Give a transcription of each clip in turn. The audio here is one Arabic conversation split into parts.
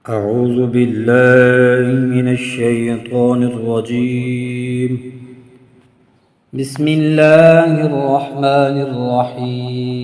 أعوذ بالله من الشيطان الرجيم. بسم الله الرحمن الرحيم.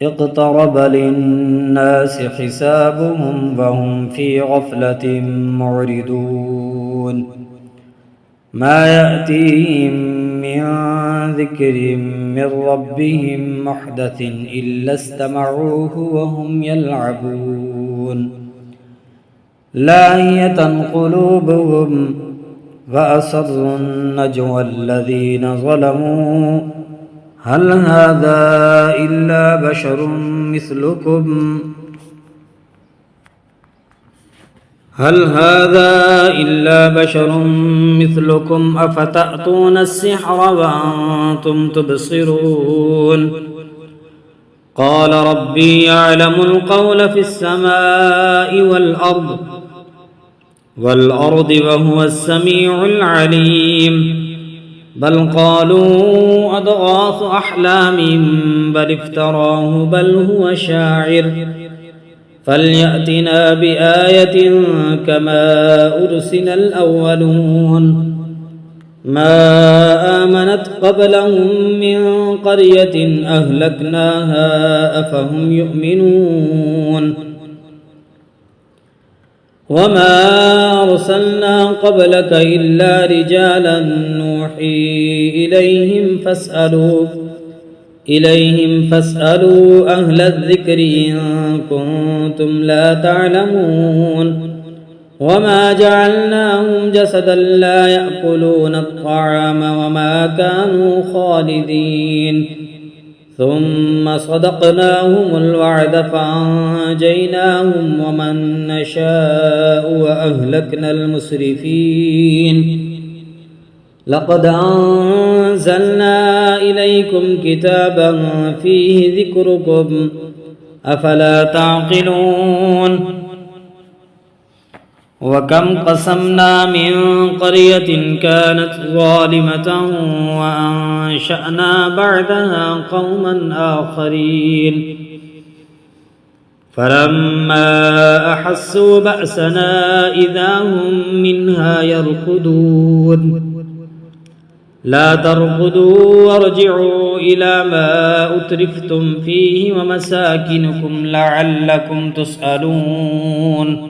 اقترب للناس حسابهم وهم في غفلة معرضون ما يأتيهم من ذكر من ربهم محدث إلا استمعوه وهم يلعبون لاهية قلوبهم وأسروا النجوى الذين ظلموا هل هذا إلا بشر مثلكم أفتأتون السحر وأنتم تبصرون قال ربي يعلم القول في السماء والأرض وهو السميع العليم بل قالوا أضغاث أحلام بل افتراه بل هو شاعر فليأتنا بآية كما أرسل الأولون ما آمنت قبلهم من قرية أهلكناها أفهم يؤمنون وما أرسلنا قبلك إلا رجالا نوحي إليهم فاسألوا أهل الذكر إن كنتم لا تعلمون وما جعلناهم جسدا لا يأكلون الطعام وما كانوا خالدين ثم صدقناهم الوعد فأنجيناهم ومن نشاء وأهلكنا المسرفين لقد أنزلنا إليكم كتابا فيه ذكركم أفلا تعقلون وكم قسمنا من قرية كانت ظالمة وأنشأنا بعدها قوما آخرين فلما أحسوا بأسنا إذا هم منها يركضون لا تركضوا وارجعوا إلى ما أترفتم فيه ومساكنكم لعلكم تسألون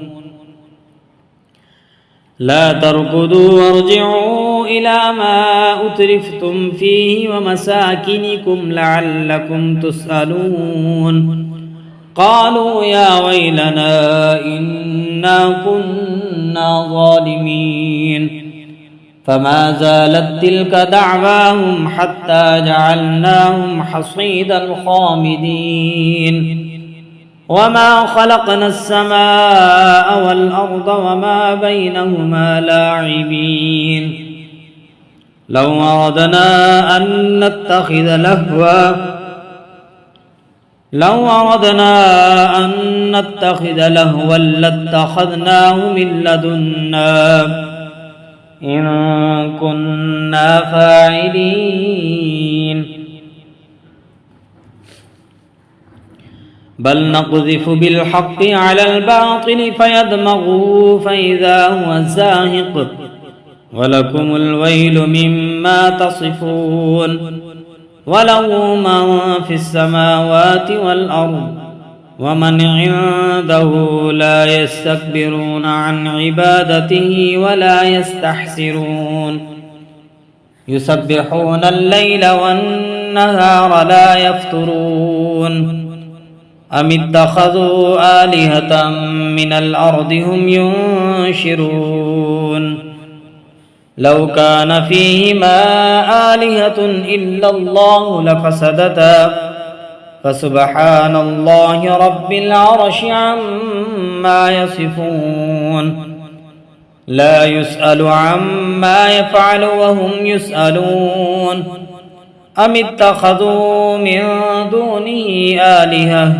لا تركضوا وارجعوا إلى ما أترفتم فيه ومساكنكم لعلكم تسألون قالوا يا ويلنا إنا كنا ظالمين فما زالت تلك دعواهم حتى جعلناهم حصيدا خامدين وما خلقنا السماء والأرض وما بينهما لاعبين لو أردنا أن نتخذ لهوا لاتخذناه من لدنا إن كنا فاعلين بل نقذف بالحق على الباطل فيدمغه فإذا هو زاهق ولكم الويل مما تصفون وله من في السماوات والأرض ومن عنده لا يستكبرون عن عبادته ولا يستحسرون يسبحون الليل والنهار لا يفترون أم اتخذوا آلهة من الأرض هم ينشرون لو كان فيهما آلهة إلا الله لفسدتا فسبحان الله رب العرش عما يصفون لا يسأل عما يفعل وهم يسألون أم اتخذوا من دونه آلهة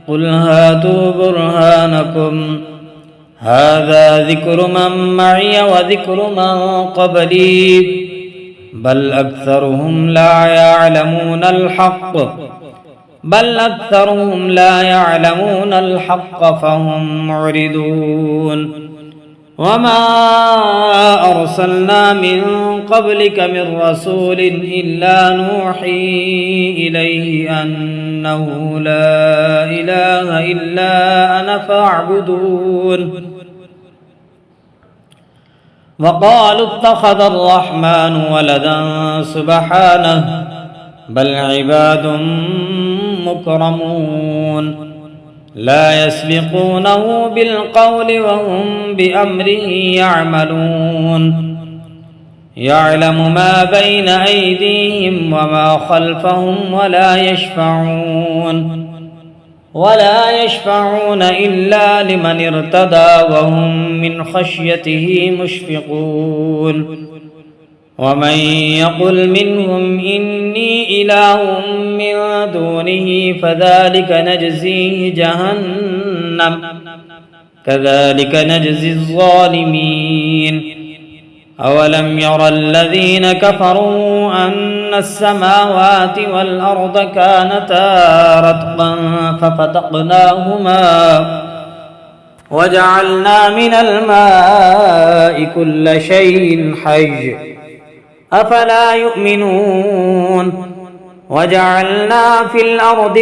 قل هاتوا برهانكم هذا ذكر من معي وذكر من قبلي بل أكثرهم لا يعلمون الحق بل أكثرهم لا يعلمون الحق فهم معرضون وما أرسلنا من قبلك من رسول إلا نوحي إليه أنه لا إله إلا أنا فاعبدون وقالوا اتخذ الرحمن ولدا سبحانه بل عباد مكرمون لا يسبقونه بالقول وهم بأمره يعملون يعلم ما بين أيديهم وما خلفهم ولا يشفعون إلا لمن ارتضى وهم من خشيته مشفقون ومن يقل منهم إني إله من دونه فذلك نجزيه جهنم كذلك نجزي الظالمين أولم ير الذين كفروا أن السماوات والأرض كانتا رتقا ففتقناهما وجعلنا من الماء كل شيء حي أفلا يؤمنون وجعلنا في الأرض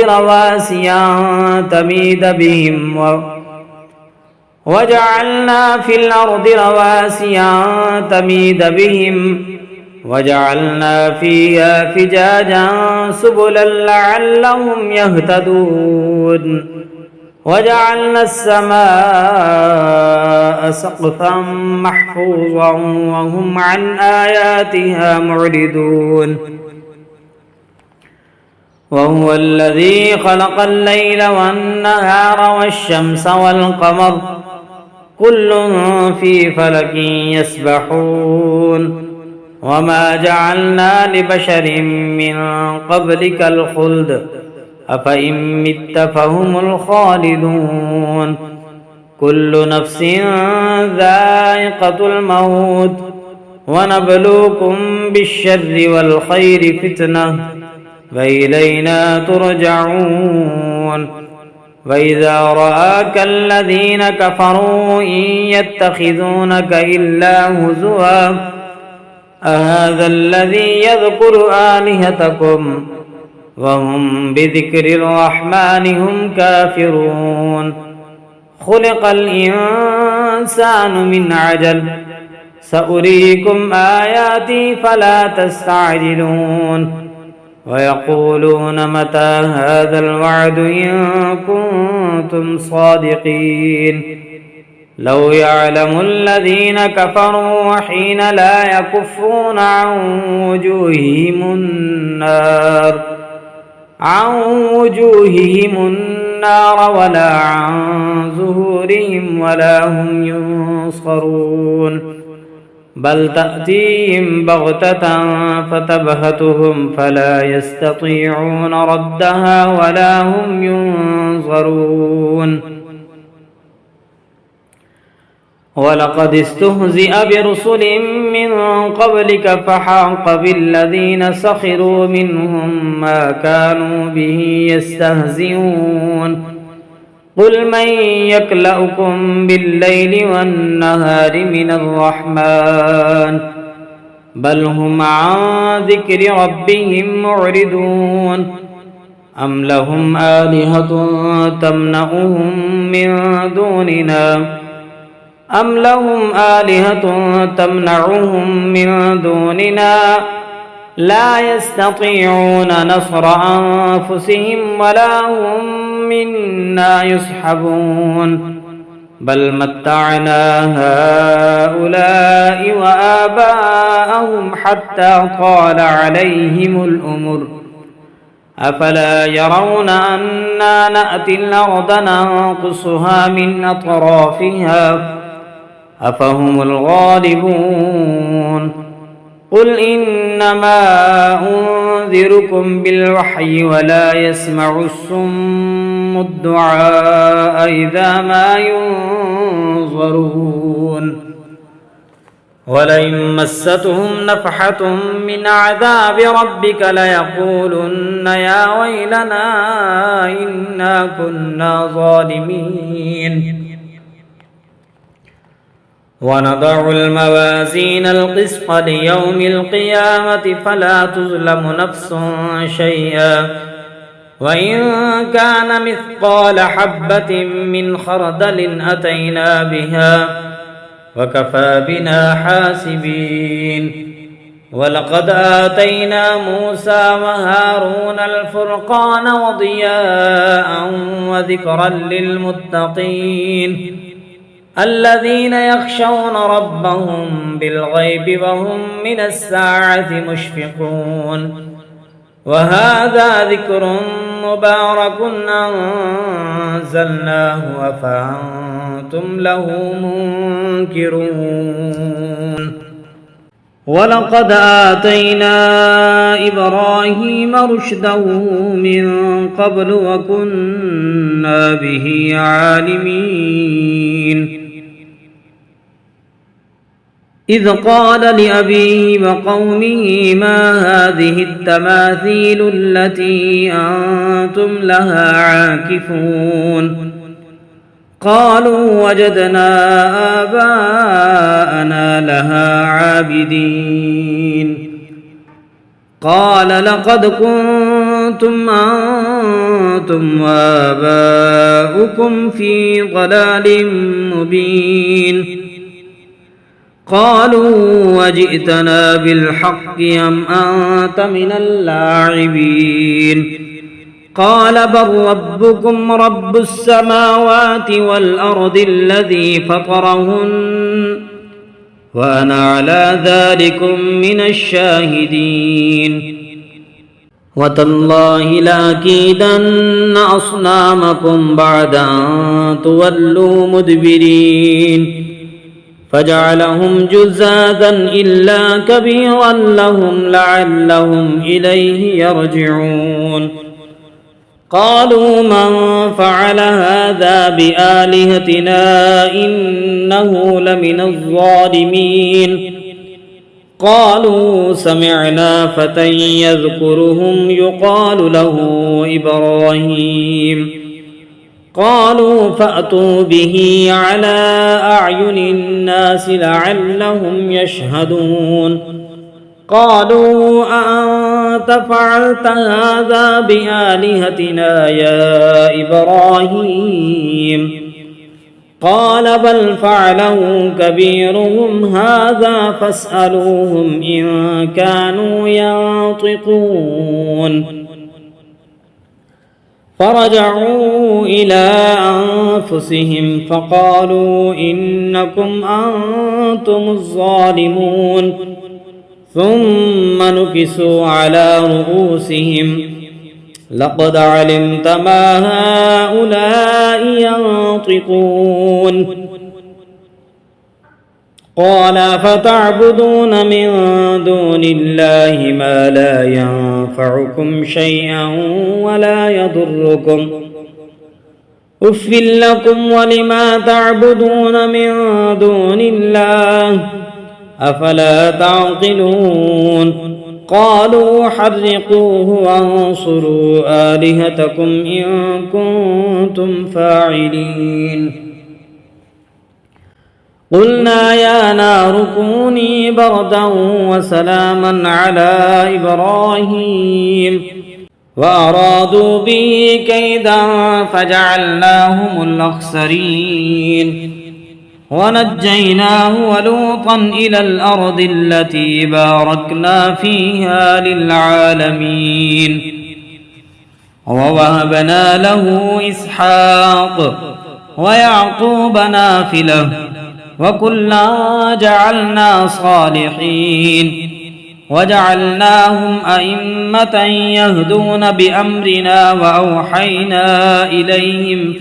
رواسي تميد بهم وجعلنا فيها فجاجا سبلا لعلهم يهتدون وجعلنا السماء سقفا محفوظا وهم عن آياتها معرضون وهو الذي خلق الليل والنهار والشمس والقمر كل في فلك يسبحون وما جعلنا لبشر من قبلك الخلد أفإن مت فهم الخالدون كل نفس ذائقة الموت ونبلوكم بالشر والخير فتنة وإلينا ترجعون وإذا رآك الذين كفروا إن يتخذونك إلا هزوا أهذا الذي يذكر آلهتكم وهم بذكر الرحمن هم كافرون خلق الإنسان من عجل سأريكم آياتي فلا تستعجلون ويقولون متى هذا الوعد إن كنتم صادقين لو يعلم الذين كفروا حين لا يكفون عن وجوههم النار ولا عن ظهورهم ولا هم ينصرون بل تأتيهم بغتة فتبهتهم فلا يستطيعون ردها ولا هم ينظرون ولقد استهزئ برسل من قبلك فحاق بالذين سخروا منهم ما كانوا به يستهزئون قل من يكلؤكم بالليل والنهار من الرحمن بل هم عن ذكر ربهم معرضون أم لهم آلهة تمنعهم من دوننا لا يستطيعون نصر أنفسهم ولا هم منا يصحبون بل متعنا هؤلاء وآباءهم حتى طال عليهم الأمر أفلا يرون أنا نأتي الأرض ننقصها من أطرافها أفهم الغالبون قل إنما أنذركم بالوحي ولا يسمع الصم الدعاء إذا ما ينظرون ولئن مستهم نفحة من عذاب ربك ليقولن يا ويلنا إنا كنا ظالمين ونضع الموازين القسط ليوم القيامة فلا تظلم نفس شيئا وإن كان مثقال حبة من خردل أتينا بها وكفى بنا حاسبين ولقد آتينا موسى وهارون الفرقان وضياء وذكرا للمتقين الذين يخشون ربهم بالغيب وهم من الساعة مشفقون وهذا ذكر مبارك أنزلناه أفأنتم له منكرون ولقد آتينا إبراهيم رشده من قبل وكنا به عالمين إذ قال لأبيه وقومه ما هذه التماثيل التي أنتم لها عاكفون قالوا وجدنا آباءنا لها عابدين قال لقد كنتم أنتم وآباؤكم في ضلال مبين قالوا وجئتنا بالحق أم أنت من اللاعبين قال بل ربكم رب السماوات والأرض الذي فطرهن وأنا على ذلكم من الشاهدين وتالله لأكيدن أصنامكم بعد أن تولوا مدبرين فجعلهم جزاذا إلا كبيرا لهم لعلهم إليه يرجعون قالوا من فعل هذا بآلهتنا إنه لمن الظالمين قالوا سمعنا فتى يذكرهم يقال له إبراهيم قالوا فأتوا به على أعين الناس لعلهم يشهدون قالوا أأنت فعلت هذا بآلهتنا يا إبراهيم قال بل فعله كبيرهم هذا فاسألوهم إن كانوا ينطقون فرجعوا إلى أنفسهم فقالوا إنكم أنتم الظالمون ثم نكسوا على رؤوسهم لقد علمت ما هؤلاء ينطقون قال فتعبدون من دون الله ما لا ينفعكم شيئا ولا يضركم أف لكم ولما تعبدون من دون الله أفلا تعقلون قالوا حرقوه وانصروا آلهتكم إن كنتم فاعلين قلنا يا نار كوني بردا وسلاما على إبراهيم وأرادوا به كيدا فجعلناهم الأخسرين ونجيناه ولوطا إلى الأرض التي باركنا فيها للعالمين ووهبنا له إسحاق ويعقوب نافلة وكلا جعلنا صالحين وجعلناهم أئمة يهدون بأمرنا وأوحينا إليهم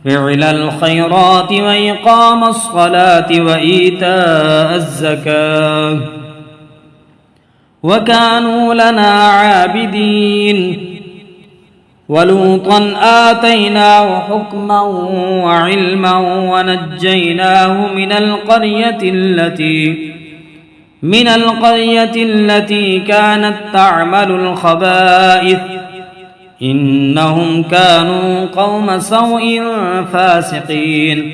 فعل الخيرات وإقام الصلاة وإيتاء الزكاة وكانوا لنا عابدين ولوطا آتيناه حكما وعلما ونجيناه من القرية التي كانت تعمل الخبائث إنهم كانوا قوم سوء فاسقين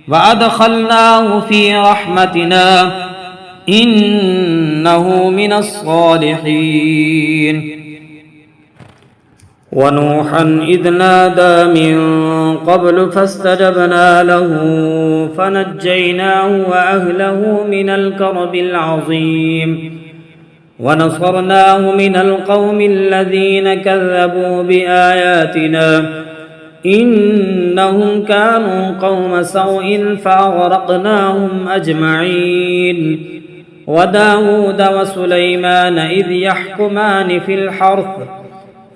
وأدخلناه في رحمتنا إنه من الصالحين ونوحا إذ نادى من قبل فاستجبنا له فنجيناه وأهله من الكرب العظيم ونصرناه من القوم الذين كذبوا بآياتنا إنهم كانوا قوم سوء فأغرقناهم أجمعين وداود وسليمان إذ يحكمان في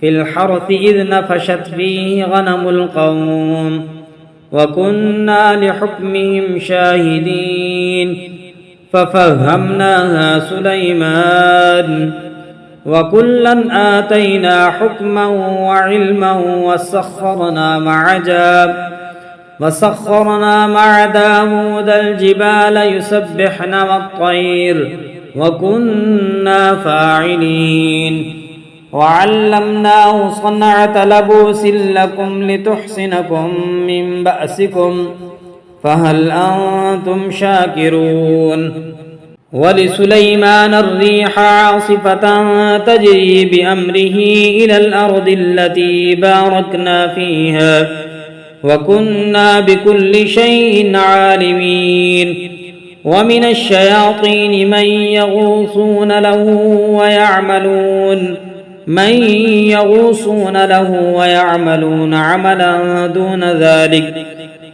الحرث إذ نفشت فيه غنم القوم وكنا لحكمهم شاهدين ففهمناها سليمان وكلا آتينا حكما وعلما وسخرنا مع داود الجبال يسبحن والطير وكنا فاعلين وعلمناه صنعة لبوس لكم لتحصنكم من بأسكم فهل أنتم شاكرون ولسليمان الريح عاصفة تجري بأمره إلى الأرض التي باركنا فيها وكنا بكل شيء عالمين ومن الشياطين من يغوصون له ويعملون عملا دون ذلك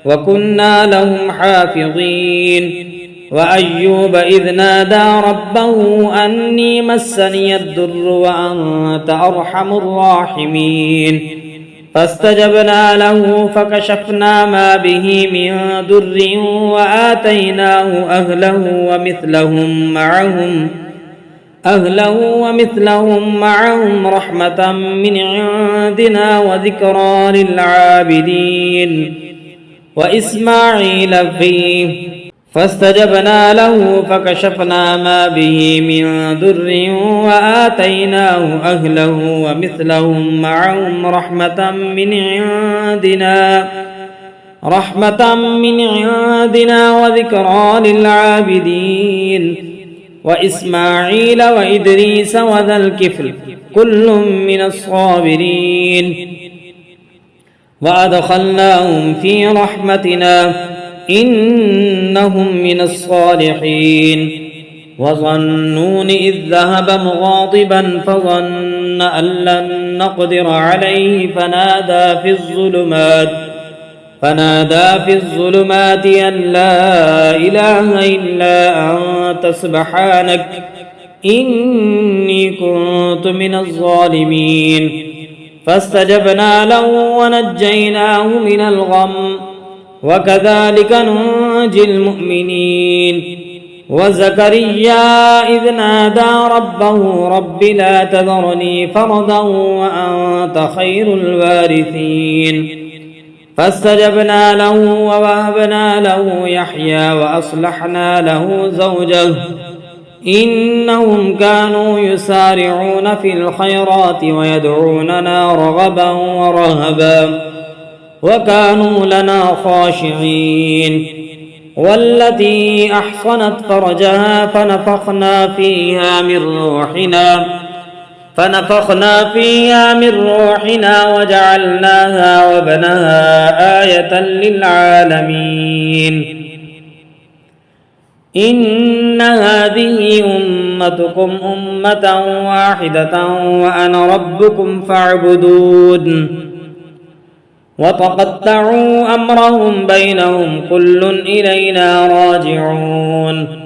وكنا لهم حافظين وأيوب إذ نادى ربه أني مسني الضر وأنت أرحم الراحمين فاستجبنا له فكشفنا ما به من ضر وآتيناه أهله ومثلهم معهم رحمة من عندنا وذكرى للعابدين وإسماعيل فيه فاستجبنا له فكشفنا ما به من ضر وآتيناه أهله ومثلهم معهم رحمة من عندنا وذكرى للعابدين وإسماعيل وإدريس وذا الكفل كل من الصابرين وأدخلناهم في رحمتنا إنهم من الصالحين وظنون إذ ذهب مغاضبا فظن أن لن نقدر عليه فنادى في الظلمات أن لا إله إلا أنت سبحانك إني كنت من الظالمين فاستجبنا له ونجيناه من الغم وكذلك ننجي المؤمنين وزكريا إذ نادى ربه رب لا تذرني فردا وأنت خير الوارثين فاستجبنا له ووهبنا له يحيى وأصلحنا له زوجه إنهم كانوا يسارعون في الخيرات ويدعوننا رغبا ورهبا وكانوا لنا خاشعين والتي أحصنت فرجها فنفخنا فيها من روحنا وجعلناها وابنها آية للعالمين إن هذه أمتكم أمة واحدة وأنا ربكم فاعبدون وتقطعوا أمرهم بينهم كل إلينا راجعون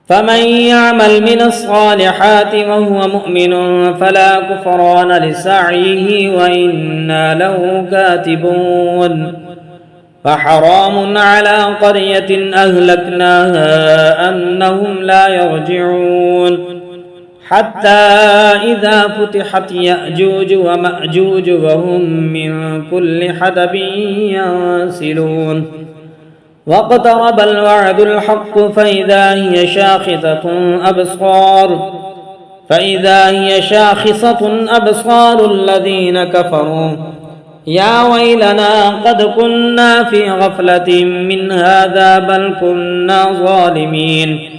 فمن يعمل من الصالحات وهو مؤمن فلا كفران لسعيه وإنا له كاتبون فحرام على قرية أهلكناها أنهم لا يرجعون حتى إذا فتحت يأجوج ومأجوج وهم من كل حدب ينسلون واقترب الوعد الحق فإذا هي شاخصة أبصار الذين كفروا يا ويلنا قد كنا في غفلة من هذا بل كنا ظالمين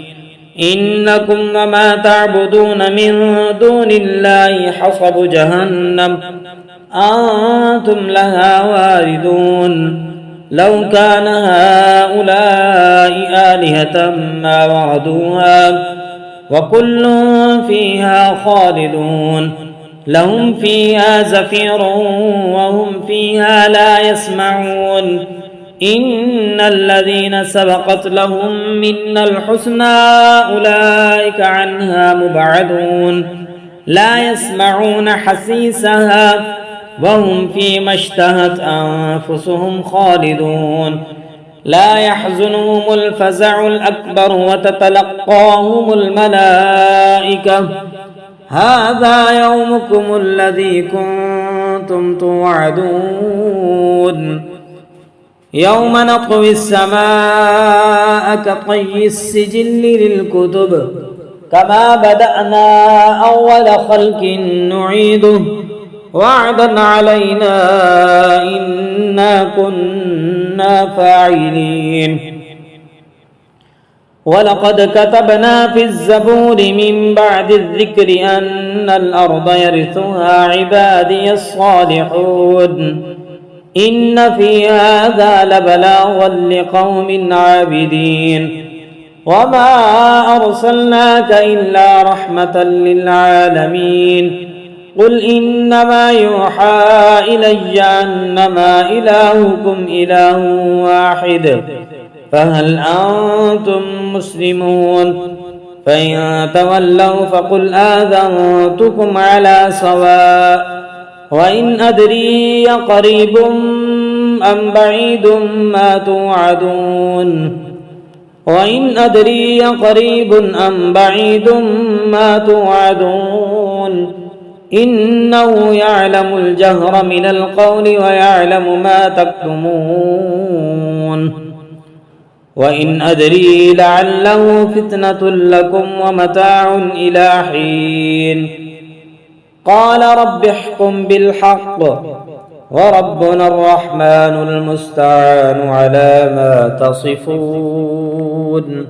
إنكم وما تعبدون من دون الله حصب جهنم أنتم لها واردون لو كان هؤلاء آلهة ما وردوها وكل فيها خالدون لهم فيها زفير وهم فيها لا يسمعون إن الذين سبقت لهم منا الحسنى أولئك عنها مبعدون لا يسمعون حسيسها وهم فيما اشتهت أنفسهم خالدون لا يحزنهم الفزع الأكبر وتتلقاهم الملائكة هذا يومكم الذي كنتم توعدون يوم نطوي السماء كطي السجل للكتب كما بدأنا أول خلق نعيده وعدا علينا إنا كنا فاعلين ولقد كتبنا في الزبور من بعد الذكر أن الأرض يرثها عبادي الصالحون إن في هذا لبلاغا لقوم عابدين وما أرسلناك إلا رحمة للعالمين قل إنما يوحى إلي أنما إلهكم إله واحد فهل أنتم مسلمون فإن تولوا فقل آذنتكم على سواء وإن أدري قريب أم بعيد ما توعدون إنه يعلم الجهر من القول ويعلم ما تكتمون وإن أدري لعله فتنة لكم ومتاع إلى حين قال رب احكم بالحق وربنا الرحمن المستعان على ما تصفون